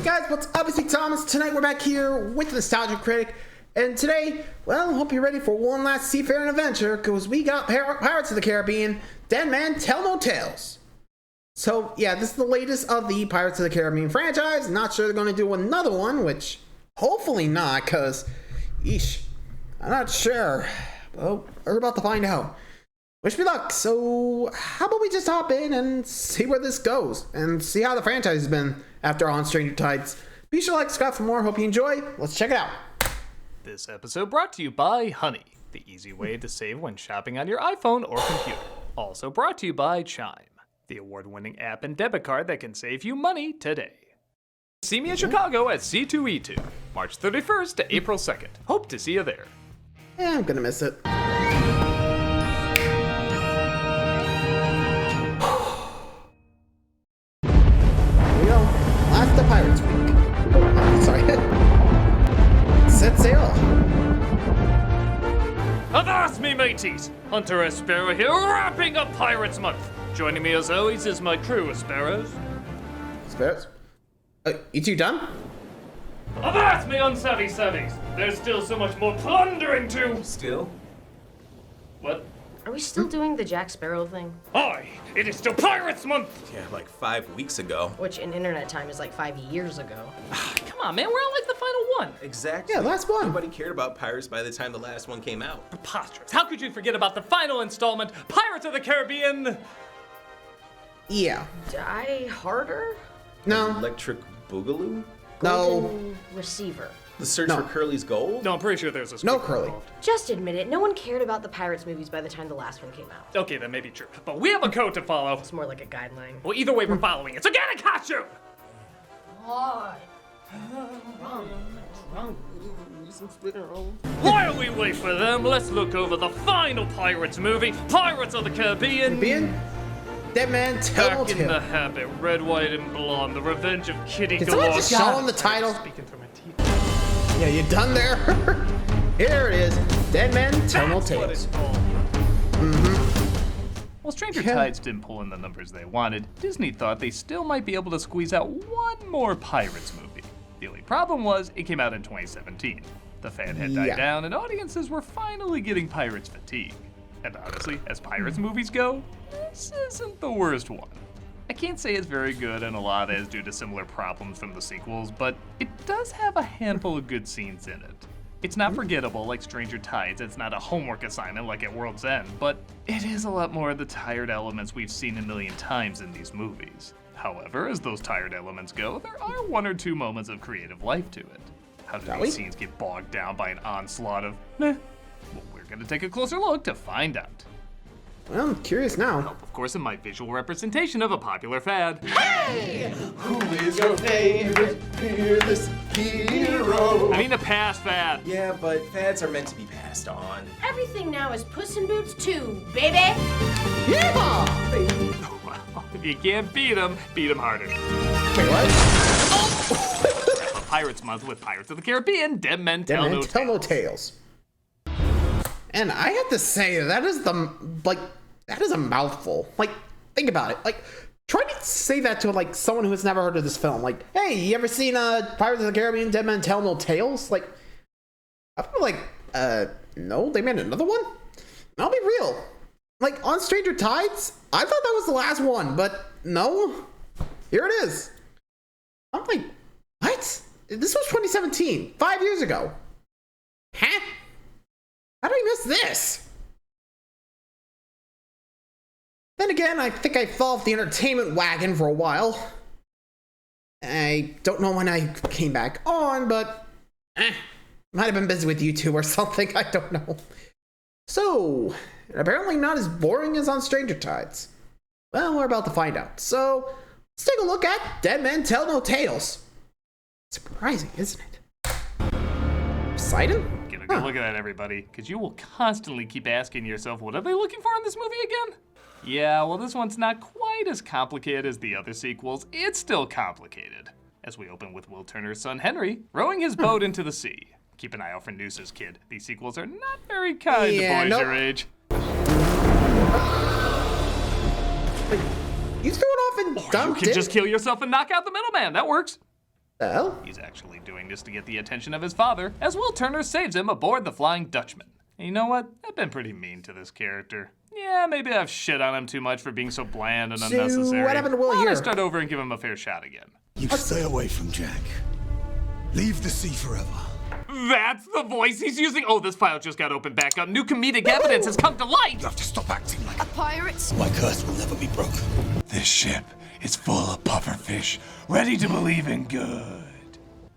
Guys, what's up? It's Thomas. Tonight we're back here with the Nostalgia Critic, and today, well, I hope you're ready for one last seafaring adventure, because we got Pirates of the Caribbean, Dead Man Tell No Tales. So, yeah, this is the latest of the Pirates of the Caribbean franchise. Not sure they're going to do another one, which, hopefully not, because, yeesh, I'm not sure. Well, we're about to find out. Wish me luck. So, how about we just hop in and see where this goes, and see how the franchise has been after On Stranger Tides. Be sure to like, subscribe for more. Hope you enjoy. Let's check it out. This episode brought to you by Honey, the easy way to save when shopping on your iPhone or computer. Also brought to you by Chime, the award-winning app and debit card that can save you money today. See me in Chicago at C2E2, March 31st to April 2nd. Hope to see you there. Yeah, I'm gonna miss it. The Pirates Week. Sorry. Set sail. Avast me, mateys! Hunter S. Sparrow here, wrapping up Pirates Month. Joining me as always is my crew of sparrows. Sparrows? You two done? Avast me, unsavvy savvies! There's still so much more plundering to... Still? What? Are we still doing the Jack Sparrow thing? Aye, it is still Pirates Month! Yeah, like 5 weeks ago. Which in internet time is like 5 years ago. Come on, man, we're on like the final one. Exactly. Yeah, last one. Nobody cared about Pirates by the time the last one came out. Preposterous. How could you forget about the final installment, Pirates of the Caribbean? Yeah. Die Harder? No. Electric Boogaloo? No. Golden Receiver. The Search No. for Curly's Gold? No, I'm pretty sure there's a No script Curly. involved. Just admit it, no one cared about the Pirates movies by the time the last one came out. Okay, that may be true, but we have a code to follow. It's more like a guideline. Well, either way, we're following it, so get a costume! While we wait for them, let's look over the final Pirates movie, Pirates of the Caribbean. Caribbean? Dead Man Tell No Back in the Tales. habit, red, white, and blonde, the revenge of Kitty Can Galore. someone just show him the title? Speaking through my teeth. Yeah, you done there? Here it is. Dead Man Tell No That's what it's Tales. called. Well, Stranger Yeah. Tides didn't pull in the numbers they wanted. Disney thought they still might be able to squeeze out one more Pirates movie. The only problem was it came out in 2017. The fan had died Yeah. down and audiences were finally getting Pirates fatigue. And honestly, as Pirates movies go, this isn't the worst one. I can't say it's very good, and a lot is due to similar problems from the sequels, but it does have a handful of good scenes in it. It's not forgettable like Stranger Tides, it's not a homework assignment like at World's End, but it is a lot more of the tired elements we've seen a million times in these movies. However, as those tired elements go, there are one or two moments of creative life to it. How do these scenes get bogged down by an onslaught of meh? Well, we're gonna take a closer look to find out. Well, I'm curious now. Of course, in my visual representation of a popular fad. Who is your favorite fearless hero? I mean the past fad. Yeah, but fads are meant to be passed on. Everything now is Puss in Boots 2, baby! Yeah! Well, if you can't beat 'em harder. Wait, what? Wrap up Pirates Month with Pirates of the Caribbean, Dead Men Dead Tell Man No Tell No Tales. Tales. And I have to say, that is a mouthful. Like, think about it. Like, try to say that to, like, someone who has never heard of this film. Like, hey, you ever seen Pirates of the Caribbean, Dead Men Tell No Tales? Like, I'm like, no, they made another one? I'll be real. Like, on Stranger Tides, I thought that was the last one, but no. Here it is. I'm like, what? This was 2017, 5 years ago. Huh? How did I miss this? Then again, I think I fell off the entertainment wagon for a while. I don't know when I came back on, but might have been busy with YouTube or something, I don't know. So, apparently not as boring as on Stranger Tides. Well, we're about to find out. So, let's take a look at Dead Men Tell No Tales. Surprising, isn't it? Exciting? Get a good look at that, everybody, because you will constantly keep asking yourself, what are they looking for in this movie again? Yeah, well, this one's not quite as complicated as the other sequels. It's still complicated. As we open with Will Turner's son, Henry, rowing his boat into the sea. Keep an eye out for Noose's kid. These sequels are not very kind to boys your age. You threw it off and You dumped can it. just kill yourself and knock out the middleman. That works. The hell? He's actually doing this to get the attention of his father, as Will Turner saves him aboard the Flying Dutchman. And you know what? I've been pretty mean to this character. Yeah, maybe I've shit on him too much for being so bland and unnecessary. What happened to Will Why don't I here? start over and give him a fair shot again? You stay away from Jack. Leave the sea forever. That's the voice he's using? Oh, this file just got opened back up. New comedic evidence has come to light! You have to stop acting like A pirate? my curse will never be broken. This ship is full of pufferfish, ready to believe in good.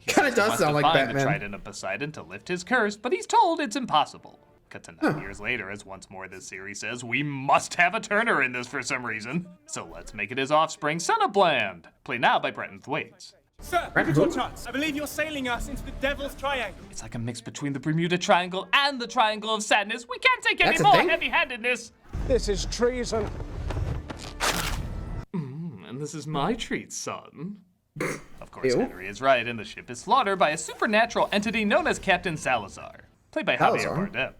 Kind of does Wants sound to like find the Batman. trident of Poseidon to lift his curse, but he's told it's impossible. Cut to 9 years later, as once more this series says, we must have a Turner in this for some reason. So let's make it his offspring, Son of Bland. Played now by Brenton Thwaites. Sir, look at your charts. I believe you're sailing us into the Devil's Triangle. It's like a mix between the Bermuda Triangle and the Triangle of Sadness. We can't take any That's a more thing? heavy-handedness. This is treason. And this is my treat, son. Of course, Ew. Henry is right, and the ship is slaughtered by a supernatural entity known as Captain Salazar, played by Javier Salazar? Bardem.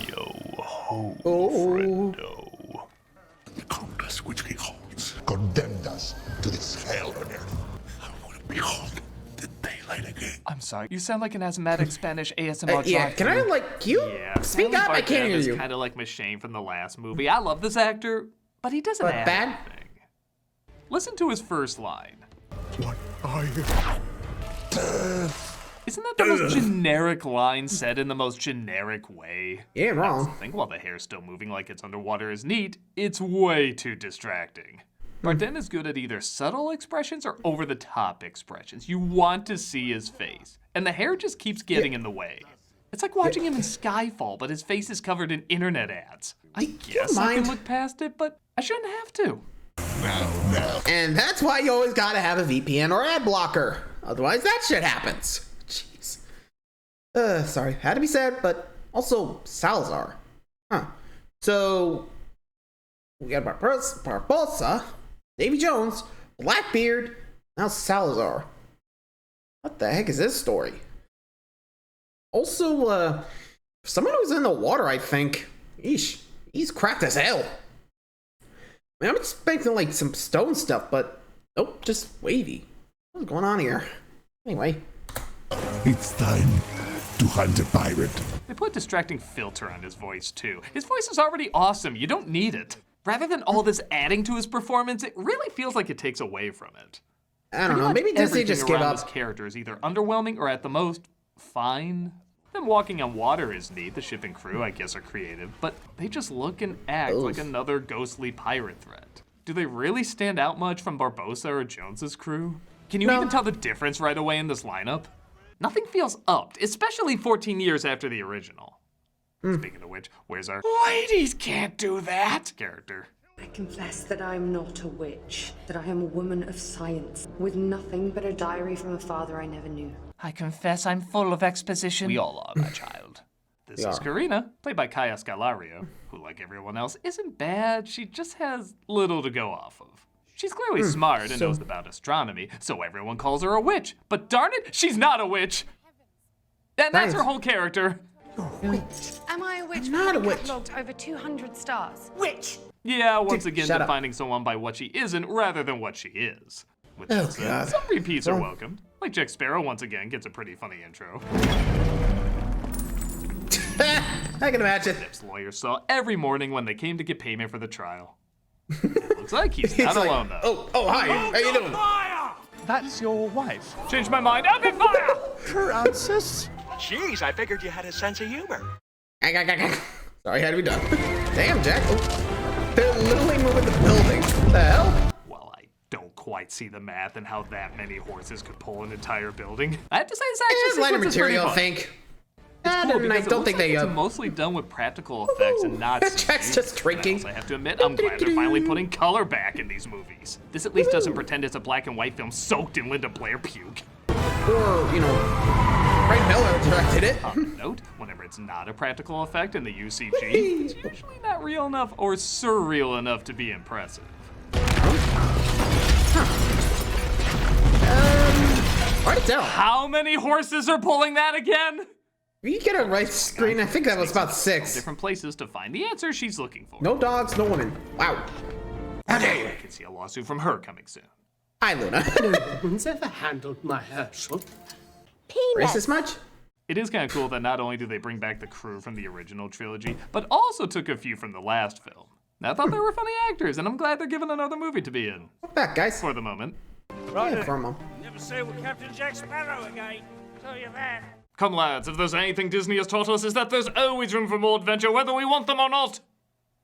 Yo ho, Oh. friendo. The compass which he holds condemned us to this hell on earth. I want to behold the daylight again. I'm sorry, you sound like an asthmatic Spanish ASMR Yeah, can I, like, you? Yeah, Speak Javier up, I can't Bardem hear is you. kind of like Machine from the last movie. I love this actor, but he doesn't But add bad? anything. Listen to his first line. What are you? Isn't that the most generic line said in the most generic way? You ain't I wrong. think while the hair's still moving like it's underwater is neat, it's way too distracting. Bardem is good at either subtle expressions or over-the-top expressions. You want to see his face, and the hair just keeps getting in the way. It's like watching him in Skyfall, but his face is covered in internet ads. I guess I can mind? look past it, but I shouldn't have to. Now. And that's why you always gotta have a VPN or ad blocker. Otherwise, that shit happens. Jeez. Sorry, had to be said, but also Salazar. Huh. So, we got Barbosa, Davy Jones, Blackbeard, now Salazar. What the heck is this story? Also, someone who's in the water, I think. Eesh, he's cracked as hell. I mean, I'm expecting like some stone stuff, but nope, just wavy. What's going on here? Anyway, It's time to hunt a pirate. They put a distracting filter on his voice, too. His voice is already awesome. You don't need it. Rather than all this adding to his performance, it really feels like it takes away from it. I don't know. Pretty Maybe much Disney everything just give around up. This character is either underwhelming or at the most, fine. Them walking on water is neat. The ship and crew, I guess, are creative. But they just look and act like another ghostly pirate threat. Do they really stand out much from Barbosa or Jones's crew? Can you No. even tell the difference right away in this lineup? Nothing feels upped, especially 14 years after the original. Speaking of which, where's our ladies can't do that character? I confess that I am not a witch, that I am a woman of science, with nothing but a diary from a father I never knew. I confess I'm full of exposition. We all are, my child. This We is are. Karina, played by Kaya Scalario, who, like everyone else, isn't bad. She just has little to go off of. She's clearly smart and knows about astronomy, so everyone calls her a witch. But darn it, she's not a witch. And that's Nice. her whole character. Am I a witch? not a witch. Catalogued over 200 stars. Yeah, once again, shut up. defining someone by what she isn't rather than what she is. With Oh, that said, God. some repeats are Well- welcomed. Like Jack Sparrow once again gets a pretty funny intro. I can imagine. Depp's lawyers saw every morning when they came to get payment for the trial. It looks like he's He's not like, alone though. oh, hi. How you doing? That's your wife. Changed my mind. Up in fire! Francis? Jeez, I figured you had a sense of humor. Sorry, had to be done. Damn, Jack. Oh, they're literally moving the building. What the hell? Well, I don't quite see the math and how that many horses could pull an entire building. I have to say this It's action lighter sequence is pretty material, I fun. think. It's cool I because it don't looks think like they. it's mostly done with practical effects and not Jack's CG. just drinking. But I have to admit, I'm glad they're finally putting color back in these movies. This at least doesn't pretend it's a black and white film soaked in Linda Blair puke. Or, you know, Frank Miller directed it. On note, whenever it's not a practical effect in the UCG, it's usually not real enough or surreal enough to be impressive. Hard to tell. How many horses are pulling that again? You get a right screen. I think that was about 6. Different places to find the answer she's looking for. No dogs, no women. Wow. How dare you? I can see a lawsuit from her coming soon. Hi, Luna. No one's ever handled my Herschel. Racist much? It is kind of cool that not only do they bring back the crew from the original trilogy, but also took a few from the last film. And I thought they were funny actors, and I'm glad they're given another movie to be in. Welcome back, guys. For the moment. Yeah, for a moment. Never say we're Captain Jack Sparrow again. Tell you that. Come lads, if there's anything Disney has taught us, is that there's always room for more adventure, whether we want them or not.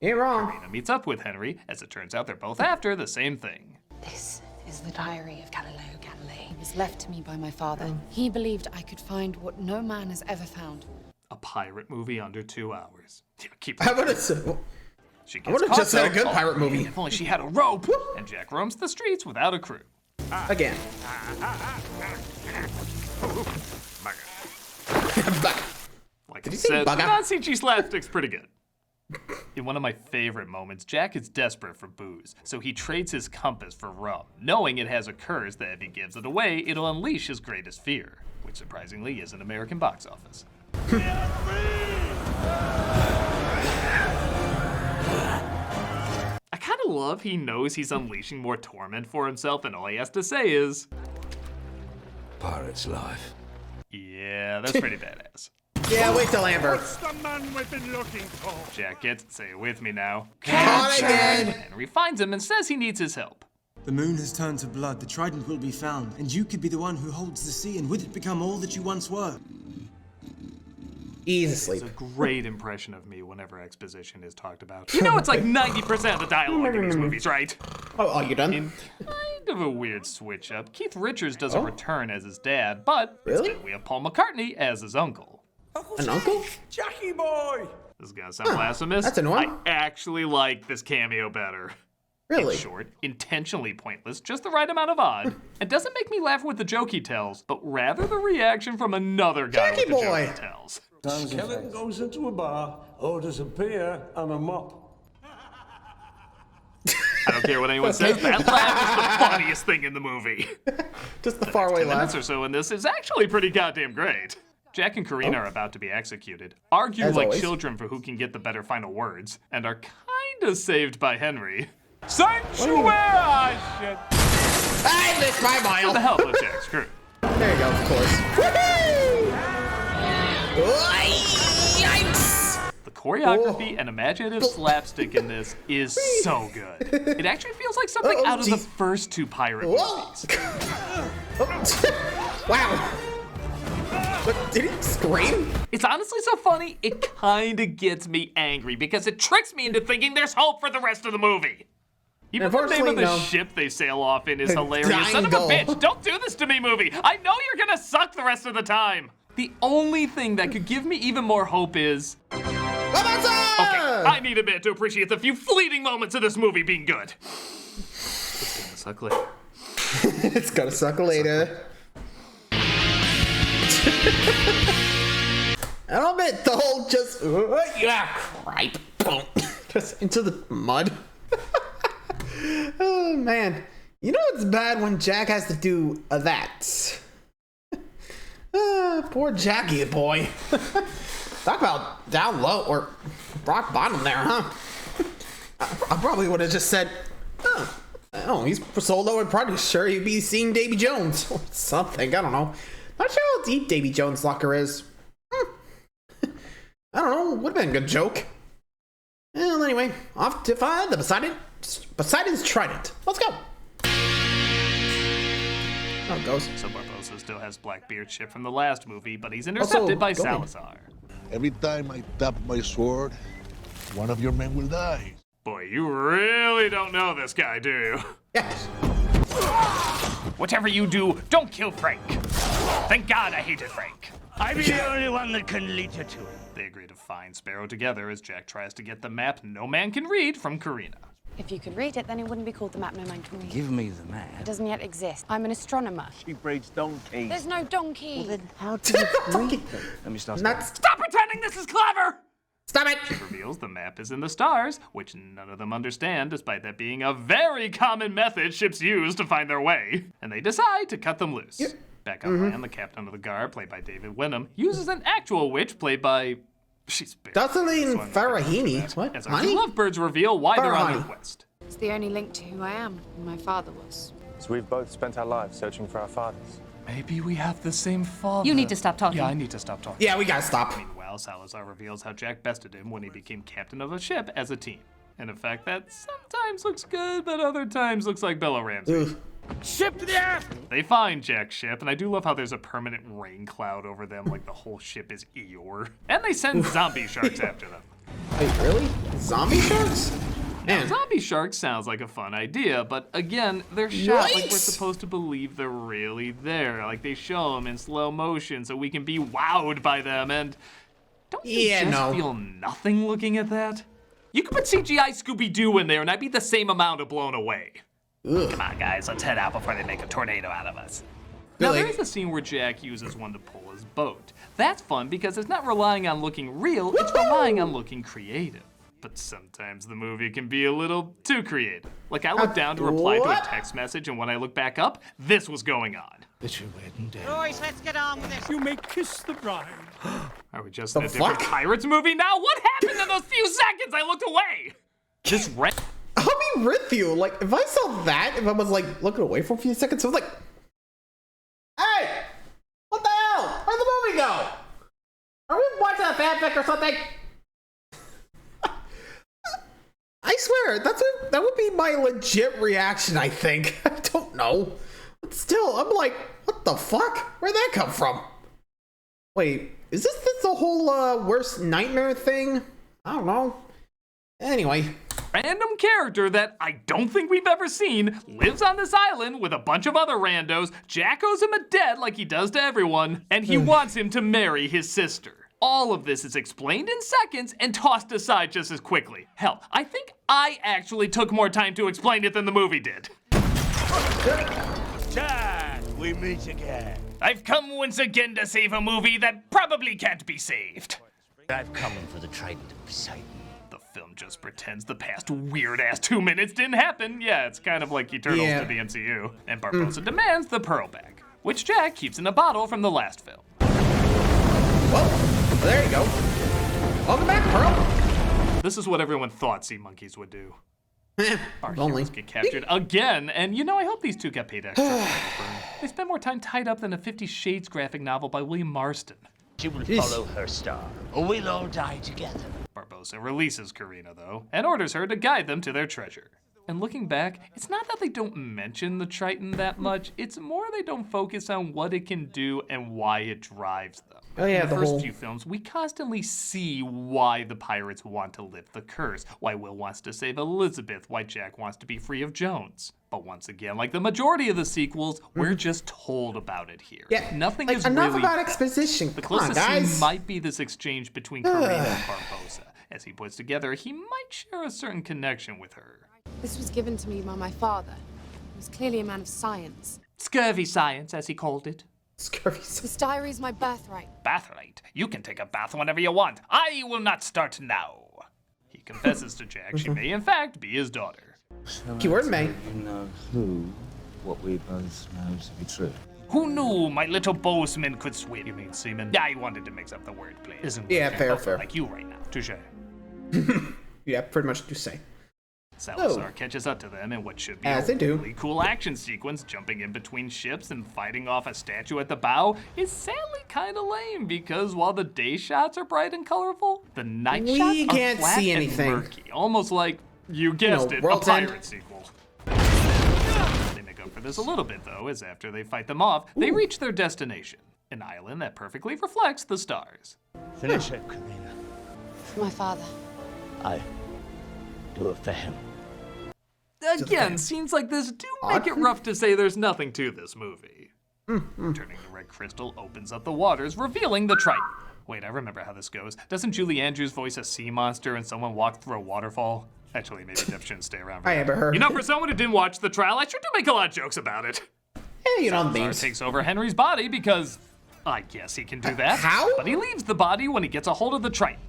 Ain't wrong. Karina meets up with Henry, as it turns out they're both after the same thing. This is the diary of Galileo Galilei. It was left to me by my father. He believed I could find what no man has ever found. A pirate movie under 2 hours. Yeah, keep I would have said. She I gets would have caught, just said a good though. pirate movie. If only she had a rope. And Jack roams the streets without a crew. Again. Like Did I you say said, bugger? non-CG slapstick's pretty good. In one of my favorite moments, Jack is desperate for booze, so he trades his compass for rum, knowing it has a curse that if he gives it away, it'll unleash his greatest fear, which surprisingly is an American box office. I kind of love he knows he's unleashing more torment for himself, and all he has to say is, Pirate's life. yeah, that's pretty badass. Yeah, wait till Amber. The man we've been looking for. Jack gets, say it with me now. Caught again. Henry finds him and says he needs his help. The moon has turned to blood, the trident will be found, and you could be the one who holds the sea, and with it become all that you once were. Easy sleep. It's a great impression of me whenever exposition is talked about. You know it's like 90% of the dialogue in these movies, right? Oh, you done? In kind of a weird switch up, Keith Richards doesn't return as his dad, but Really? instead we have Paul McCartney as his uncle. An uncle? Jackie boy! This is gonna sound blasphemous. that's annoying. I actually like this cameo better. Really? In short, intentionally pointless, just the right amount of odd. It doesn't make me laugh with the joke he tells, but rather the reaction from another guy Jackie with the boy. joke he tells. Skeleton goes into a bar, orders a beer and a mop. I don't care what anyone says, that laugh is the funniest thing in the movie. Just the faraway 10 minutes laugh. or so in this is actually pretty goddamn great. Jack and Karina are about to be executed, argue As like always. children for who can get the better final words, and are kinda saved by Henry. Sanctuary! Shit. I missed my With the mile. help of Jack's crew. There you go, of course. Woohoo! Yikes! The choreography and imaginative slapstick in this is so good. It actually feels like something Uh-oh, out of the jeez. first two pirate Whoa! movies. Wow. What, did he scream? It's honestly so funny, it kinda gets me angry because it tricks me into thinking there's hope for the rest of the movie. Even the name of Unfortunately, the no. ship they sail off in is hilarious. Dying Son of a gull. bitch, don't do this to me, movie. I know you're gonna suck the rest of the time. The only thing that could give me even more hope is, okay, I need a minute to appreciate the few fleeting moments of this movie being good. It's gonna suck later. It's gonna suck later. I don't admit the whole just yeah, cripe, boom, just into the mud. Oh man, you know it's bad when Jack has to do that. Poor Jackie boy. Talk about down low or rock bottom there, huh? I probably would have just said, oh, he's so low. I'm probably sure he'd be seeing Davy Jones or something. I don't know. Not sure how deep Davy Jones' locker is. I don't know. Would have been a good joke. Well, anyway, off to find the Poseidon's Trident. Let's go. How it goes. So Barbosa still has Blackbeard's ship from the last movie, but he's intercepted by go ahead. Salazar. Every time I tap my sword, one of your men will die. Boy, you really don't know this guy, do you? Yes. Whatever you do, don't kill Frank. Thank God I hated Frank. I'm the only one that can lead you to it. They agree to find Sparrow together as Jack tries to get the map no man can read from Karina. If you could read it, then it wouldn't be called the map no man can read. Give me the It map. doesn't yet exist. I'm an astronomer. She breeds donkeys. There's no donkey. How do you read them? Let me start. Not. Stop pretending this is clever! Stop it. Reveals the map is in the stars, which none of them understand, despite that being a very common method ships use to find their way. And they decide to cut them loose. Back on land, the captain of the guard, played by David Wenham, uses an actual witch, played by... She's big. Jocelyn So I'm Farahini. What? As our Honey? two lovebirds reveal why they're on their Farahani. quest. It's the only link to who I am and my father was. As we've both spent our lives searching for our fathers. Maybe we have the same father. You need to stop talking. Yeah, I need to stop talking. Yeah, we gotta stop. Meanwhile, Salazar reveals how Jack bested him when he became captain of a ship as a team. And a fact that sometimes looks good, but other times looks like Bella Ramsey. Ugh. Ship to the aft! They find Jack's ship, and I do love how there's a permanent rain cloud over them, like the whole ship is Eeyore. And they send zombie sharks after them. Wait, really? Zombie sharks? Now, zombie sharks sounds like a fun idea, but again, they're shot like we're What? supposed to believe they're really there. Like they show them in slow motion so we can be wowed by them, and don't you just feel nothing looking at that? You could put CGI Scooby-Doo in there and I'd be the same amount of blown away. Ugh. Come on, guys, let's head out before they make a tornado out of us. Now, Really? there is a scene where Jack uses one to pull his boat. That's fun because it's not relying on looking real, it's relying on looking creative. But sometimes the movie can be a little too creative. Like I looked down to reply to a text message, and when I look back up, this was going on. It's your wedding day. Boys, let's get on with this. You may kiss the bride. Are we just in a different Pirates movie now? What happened in those few seconds I looked away? Just I'll be with you. Like, if I saw that, if I was like looking away for a few seconds, I was like, hey, what the hell? Where'd the movie go? Are we watching a fanfic or something? I swear, that would be my legit reaction, I think. I don't know. But still, I'm like, what the fuck? Where'd that come from? Wait, is this the whole worst nightmare thing? I don't know. Anyway. Random character that I don't think we've ever seen lives on this island with a bunch of other randos. Jack owes him a debt like he does to everyone, and he wants him to marry his sister. All of this is explained in seconds and tossed aside just as quickly. Hell, I think I actually took more time to explain it than the movie did. Jack, we meet again. I've come once again to save a movie that probably can't be saved. I've come for the Trident of Poseidon. The film just pretends the past weird-ass 2 minutes didn't happen. Yeah, it's kind of like Eternals to the MCU. And Barbossa demands the pearl back, which Jack keeps in a bottle from the last film. Well, there you go. Welcome back, Pearl. This is what everyone thought Sea Monkeys would do. Our only. heroes get captured again, and you know, I hope these two get paid extra. They spend more time tied up than a 50 Shades graphic novel by William Marston. She will follow her star, or we'll all die together. Barbossa releases Karina, though, and orders her to guide them to their treasure. And looking back, it's not that they don't mention the Triton that much, it's more they don't focus on what it can do and why it drives them. Oh yeah, In the first few films, we constantly see why the pirates want to lift the curse, why Will wants to save Elizabeth, why Jack wants to be free of Jones. But once again, like the majority of the sequels, we're just told about it here. Yeah, nothing like, is enough really about said. exposition. The Come on, closest guys. scene might be this exchange between Karina and Barbossa. As he puts together, he might share a certain connection with her. This was given to me by my father. He was clearly a man of science. Scurvy science, as he called it. Scurvy science. This diary is my birthright. Birthright? You can take a bath whenever you want. I will not start now. He confesses to Jack she may, in fact, be his daughter. Keyword may. You know what we both know to be true. Who knew my little bowsman could swim? You mean seaman? I wanted to mix up the wordplay. Isn't Yeah, fair. Like you right now. Touche. Yeah, pretty much do say. Salazar catches up to them in what should be As a they do. really cool action sequence, jumping in between ships and fighting off a statue at the bow is sadly kind of lame because while the day shots are bright and colorful, the night shots are can't flat see and anything. murky, almost like, you guessed it, a World's End. pirate sequel. They make up for this a little bit though, as after they fight them off, they reach their destination, an island that perfectly reflects the stars. Finish it, Karina. For my father. I do it for him. Again, scenes like this do make it rough to say there's nothing to this movie. Turning the red crystal opens up the waters, revealing the Triton. Wait, I remember how this goes. Doesn't Julie Andrews voice a sea monster and someone walk through a waterfall? Actually, maybe Dev shouldn't stay around for I that. ever heard. You know, for someone who didn't watch the trial, I sure do make a lot of jokes about it. Hey, you know, Salazar memes. takes over Henry's body because I guess he can do that. How? But he leaves the body when he gets a hold of the Triton.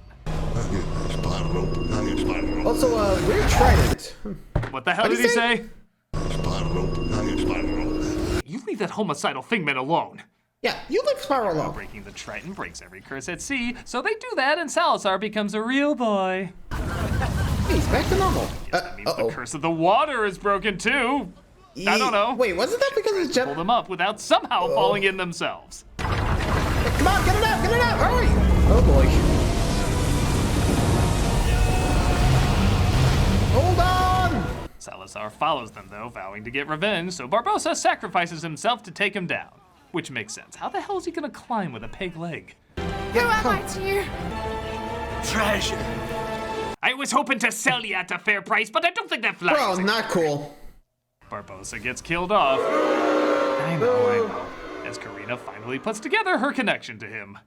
Also, we're Trident. What the hell did he say? You leave that homicidal fingman alone. Yeah, you leave Spiral alone. Breaking the Triton breaks every curse at sea, so they do that and Salazar becomes a real boy. He's back to normal. That means the curse of the water is broken too. I don't know. Wait, wasn't that because his jet... Pull them up without somehow falling in themselves. Come on, get it out, hurry! Oh boy. Hold on! Salazar follows them though, vowing to get revenge, so Barbossa sacrifices himself to take him down. Which makes sense. How the hell is he gonna climb with a peg leg? Who am I to you? Treasure. I was hoping to sell you at a fair price, but I don't think that flies. Bro, not cool. Barbossa gets killed off. I know. As Karina finally puts together her connection to him.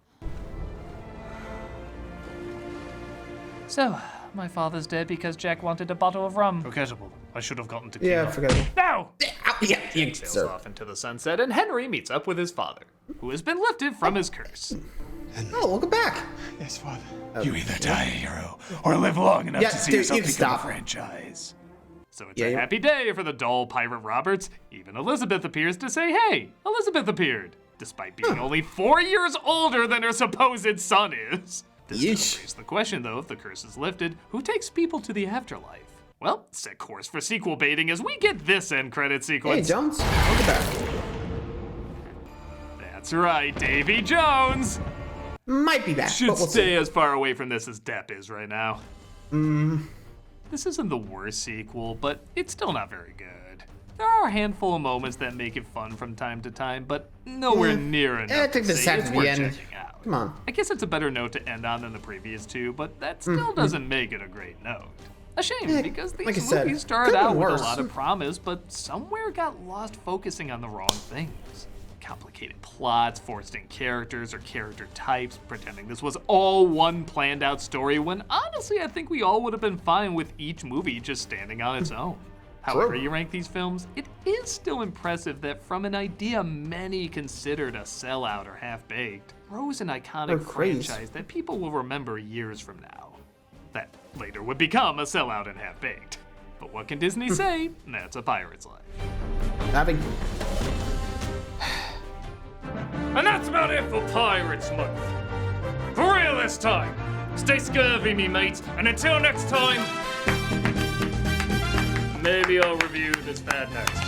So, my father's dead because Jack wanted a bottle of rum. Forgettable. I should have gotten tequila. Yeah, forgettable. No! Yeah, Sails off into the sunset, and Henry meets up with his father, who has been lifted from his curse. Oh, welcome back. Yes, Father. You either die a hero or live long enough to see yourself become a franchise. So it's a happy day for the dull pirate Roberts. Even Elizabeth appears to say, hey, Elizabeth appeared, despite being only 4 years older than her supposed son is. This does raise the question, though, if the curse is lifted, who takes people to the afterlife? Well, set course for sequel baiting as we get this end credit sequence. Hey, Jones, welcome back. That's right, Davy Jones! Might be back. Should stay as far away from this as Depp is right now. This isn't the worst sequel, but it's still not very good. There are a handful of moments that make it fun from time to time, but nowhere near enough. I think this has to be end. Come on. I guess it's a better note to end on than the previous two, but that still doesn't make it a great note. A shame, because these movies started out with a lot of promise, but somewhere got lost focusing on the wrong things. Complicated plots, forced in characters or character types, pretending this was all one planned out story, when honestly I think we all would have been fine with each movie just standing on its own. However you rank these films, it is still impressive that from an idea many considered a sellout or half-baked, grows an iconic franchise that people will remember years from now. That later would become a sellout and half-baked. But what can Disney say? That's a pirate's life. Having. And that's about it for Pirates Month. For real this time. Stay scurvy, me mates, and until next time, maybe I'll review this bad next.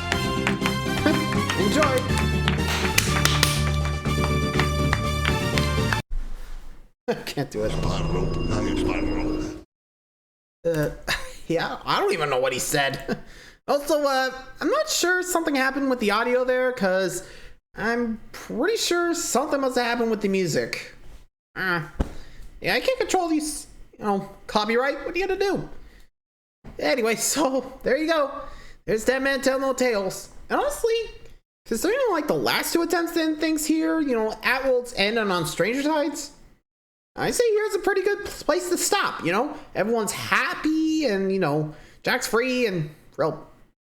Enjoy. I can't do it. Yeah, I don't even know what he said. Also, I'm not sure something happened with the audio there, because I'm pretty sure something must have happened with the music. Yeah, I can't control these, copyright. What are you gonna do? Anyway, so there you go. There's Dead Man Tell No Tales. And honestly, considering like the last two attempts to end things here, at World's End and on Stranger Tides, I say here's a pretty good place to stop. Everyone's happy and Jack's free and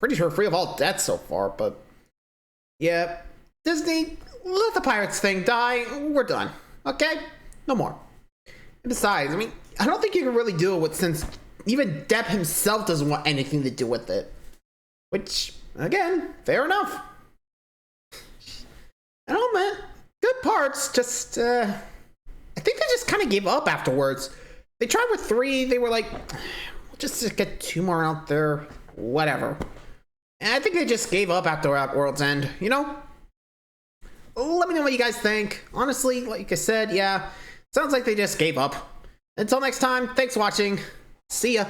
pretty sure free of all debts so far. But yeah, Disney, let the pirates thing die. We're done. Okay, no more. And besides, I don't think you can really do it since even Depp himself doesn't want anything to do with it. Which, again, fair enough. I don't know, man. Good parts, just, I think they just kind of gave up afterwards. They tried with 3, they were like, we'll just get 2 more out there, whatever. And I think they just gave up after World's End, Let me know what you guys think. Honestly, like I said, yeah, sounds like they just gave up. Until next time, thanks for watching. See ya.